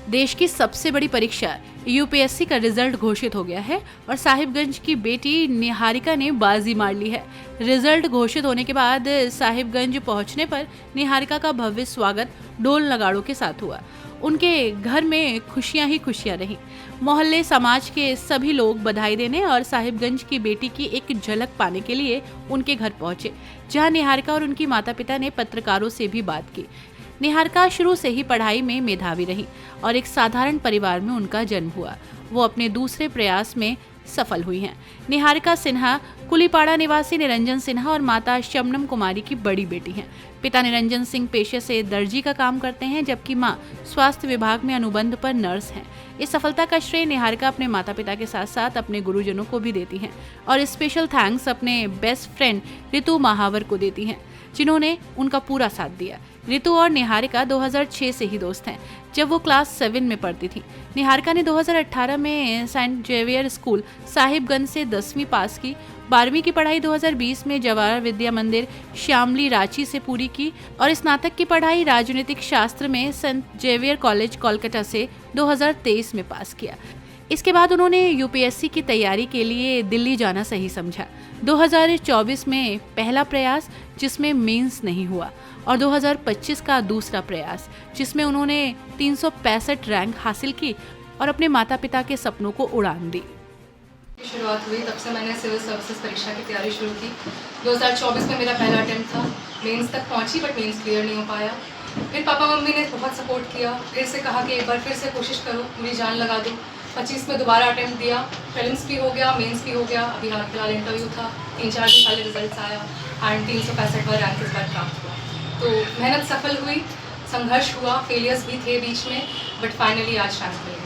देश की सबसे बड़ी परीक्षा यूपीएससी का रिजल्ट घोषित हो गया है और साहिबगंज की बेटी निहारिका ने बाजी मार ली है। रिजल्ट घोषित होने के बाद साहिबगंज पहुंचने पर निहारिका का भव्य स्वागत ढोल नगाड़ों के साथ हुआ। उनके घर में खुशियां ही खुशियां रहीं। मोहल्ले समाज के सभी लोग बधाई देने और साहिबगंज की बेटी की एक झलक पाने के लिए उनके घर पहुंचे, जहां निहारिका और उनकी माता पिता ने पत्रकारों से भी बात की। निहारिका शुरू से ही पढ़ाई में मेधावी रही और एक साधारण परिवार में उनका जन्म हुआ। वो अपने दूसरे प्रयास में सफल हुई हैं। निहारिका सिन्हा कुलीपाड़ा निवासी निरंजन सिन्हा और माता शबनम कुमारी की बड़ी बेटी हैं। पिता निरंजन सिंह पेशे से दर्जी का काम करते हैं, जबकि मां स्वास्थ्य विभाग में अनुबंध पर नर्स हैं। इस सफलता का श्रेय निहारिका अपने माता पिता के साथ साथ अपने गुरुजनों को भी देती हैं और स्पेशल थैंक्स अपने बेस्ट फ्रेंड ऋतु महावर को देती हैं, जिन्होंने उनका पूरा साथ दिया। ऋतु और निहारिका 2006 से ही दोस्त हैं, जब वो क्लास 7 में पढ़ती थी। निहारिका ने 2018 में सेंट जेवियर स्कूल साहिबगंज से 10वीं पास की। 12वीं की पढ़ाई 2020 में जवाहर विद्या मंदिर श्यामली रांची से पूरी की और स्नातक की पढ़ाई राजनीतिक शास्त्र में सेंट जेवियर कॉलेज कोलकाता से 2023 में पास किया। इसके बाद उन्होंने यूपीएससी की तैयारी के लिए दिल्ली जाना सही समझा। 2024 में पहला प्रयास जिसमें मेंस नहीं हुआ और 2025 का दूसरा प्रयास जिसमें उन्होंने 365 रैंक हासिल की और अपने माता पिता के सपनों को उड़ान दी। शुरुआत हुई तब से मैंने सिविल सर्विसेज परीक्षा की तैयारी शुरू की। 2024 में मेरा पहला अटेम्प्ट था। मेंस तक पहुंची बट मेंस क्लियर नहीं हो पाया। फिर पापा मम्मी ने बहुत सपोर्ट किया, फिर से कहा कि एक बार फिर से कोशिश करो, पूरी जान लगा दो। 25 में दोबारा अटेम्प्ट दिया, प्रीलिम्स भी हो गया, मेंस भी हो गया। अभी हाल फिलहाल इंटरव्यू था, 3-4 दिन पहले रिजल्ट आया एंड 365 रैंक इस बार प्राप्त हुआ। तो मेहनत सफल हुई, संघर्ष हुआ, फेलियर्स भी थे बीच में, बट फाइनली आज रैंक मिल गई।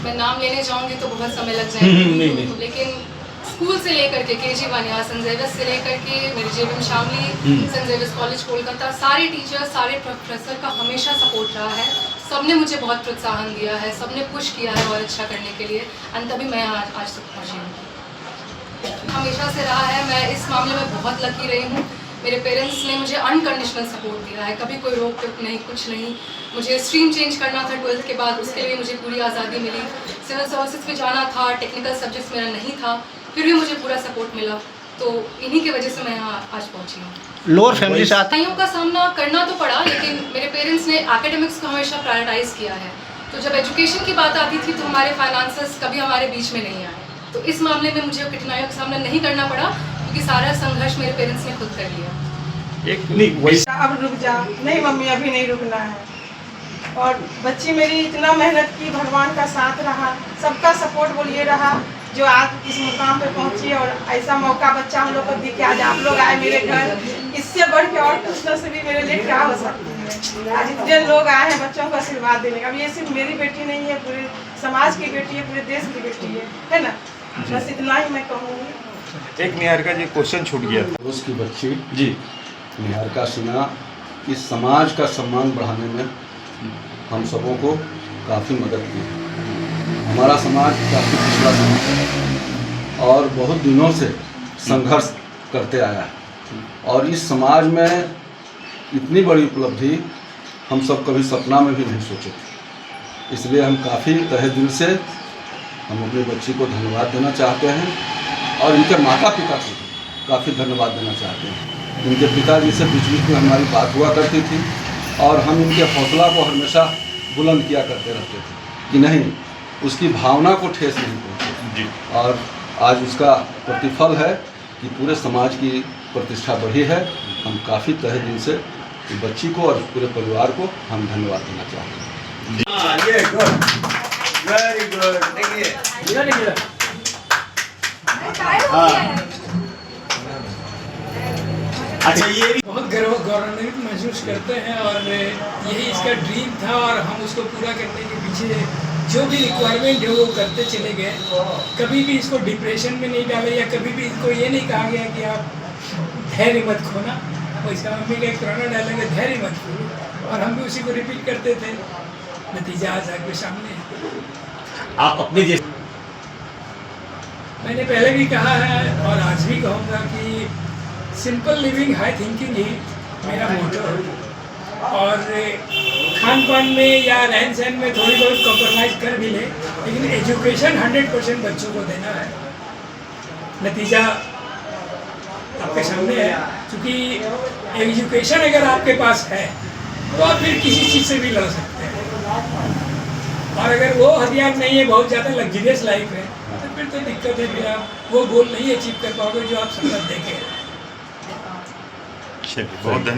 मैं नाम लेने जाऊंगी तो बहुत समय लग जाएगा, लेकिन स्कूल से लेकर के KG1 या सेंट जेवियर्स से लेकर के मेरी JVM Shamli, saint Xavier's college Kolkata, सारे टीचर्स, सारे प्रोफेसर का हमेशा सपोर्ट रहा है। सबने मुझे बहुत प्रोत्साहन दिया है, सबने पुश किया है और अच्छा करने के लिए, एंड तभी मैं आज तक पहुँची हूँ। हमेशा से रहा है, मैं इस मामले में बहुत लकी रही हूँ। मेरे पेरेंट्स ने मुझे अनकंडीशनल सपोर्ट दिया है, कभी कोई रोक टोक नहीं, कुछ नहीं। मुझे स्ट्रीम चेंज करना था 12th के बाद, उसके लिए मुझे पूरी आज़ादी मिली। सिविल सर्विसेज में जाना था, टेक्निकल सब्जेक्ट्स मेरा नहीं था, फिर भी मुझे पूरा सपोर्ट मिला। तो इन्हीं की वजह से मैं यहाँ आज पहुँची हूँ। लोअर फैमिली साथ कठिनाइयों का सामना करना तो पड़ा, लेकिन मेरे पेरेंट्स ने एकेडमिक्स को हमेशा प्रायोरिटाइज किया है। तो जब एजुकेशन की बात आती थी तो हमारे फाइनेंसेस कभी हमारे बीच में नहीं आए। तो इस मामले में मुझे कठिनाइयों का सामना नहीं करना पड़ा, क्योंकि सारा संघर्ष मेरे पेरेंट्स ने खुद कर लिया। अब रुक जा, नहीं मम्मी अभी नहीं रुकना है। और बच्ची मेरी इतना मेहनत की, भगवान का साथ रहा, सबका सपोर्ट बोलिए रहा, जो आज इस मुकाम पे पहुंची। और ऐसा मौका बच्चा हम लोग को दिखे, आज आप लोग आए मेरे घर, इससे बढ़ के और खुशनसीबी से भी मेरे लिए क्या हो सकती है। आज इतने लोग आए हैं बच्चों को आशीर्वाद देने का। अब ये सिर्फ मेरी बेटी नहीं है, पूरे समाज की बेटी है, पूरे देश की बेटी है ना। बस इतना ही मैं कहूँगी। एक निहारिका जी क्वेश्चन छूट गया था। उसकी बच्ची जी निहारिका सिन्हा इस समाज का सम्मान बढ़ाने में हम सबों को काफ़ी मदद की है। हमारा समाज काफ़ी पिछड़ा समाज है और बहुत दिनों से संघर्ष करते आया है, और इस समाज में इतनी बड़ी उपलब्धि हम सब कभी सपना में भी नहीं सोचे थे। इसलिए हम काफ़ी तहे दिल से हम अपनी बच्ची को धन्यवाद देना चाहते हैं और इनके माता पिता को काफ़ी धन्यवाद देना चाहते हैं। इनके पिताजी से बीच बीच में हमारी बात हुआ करती थी और हम इनके हौसला को हमेशा बुलंद किया करते रहते थे कि नहीं, उसकी भावना को ठेस नहीं पहुँचे। और आज उसका प्रतिफल है कि पूरे समाज की प्रतिष्ठा बढ़ी है। हम काफ़ी तहे दिल से बच्ची को और पूरे परिवार को हम धन्यवाद देना चाहते हैं। Very good. अच्छा, ये बहुत गौरवान्वित महसूस करते हैं और यही इसका ड्रीम था और हम उसको पूरा करने के पीछे जो भी रिक्वायरमेंट है वो करते चले गए। कभी भी इसको डिप्रेशन में नहीं डाला या कभी भी इसको ये नहीं कहा गया कि आप धैर्य मत खोना। और इसका मम्मी का एक पुराना डायलॉग है, धैर्य मत खोना, और हम भी उसी को रिपीट करते थे। नतीजा आज आपके सामने है। आप अपने जैसे मैंने पहले भी कहा है और आज भी कहूँगा कि सिंपल लिविंग हाई थिंकिंग ही मेरा मोटो है। और खान पान में या रहन सहन में थोड़ी बहुत कॉम्प्रोमाइज़ कर भी लें, लेकिन एजुकेशन 100% बच्चों को देना है। नतीजा आपके सामने है, क्योंकि एजुकेशन अगर आपके पास है तो आप फिर किसी चीज़ से भी लड़ सकते हैं, और अगर वो हथियार नहीं है, बहुत ज़्यादा लग्जरियस लाइफ है, तो फिर तो दिक्कत है, फिर आप वो गोल नहीं अचीव कर पाओगे जो आप सपना देखे। चलिए, बहुत धन्यवाद।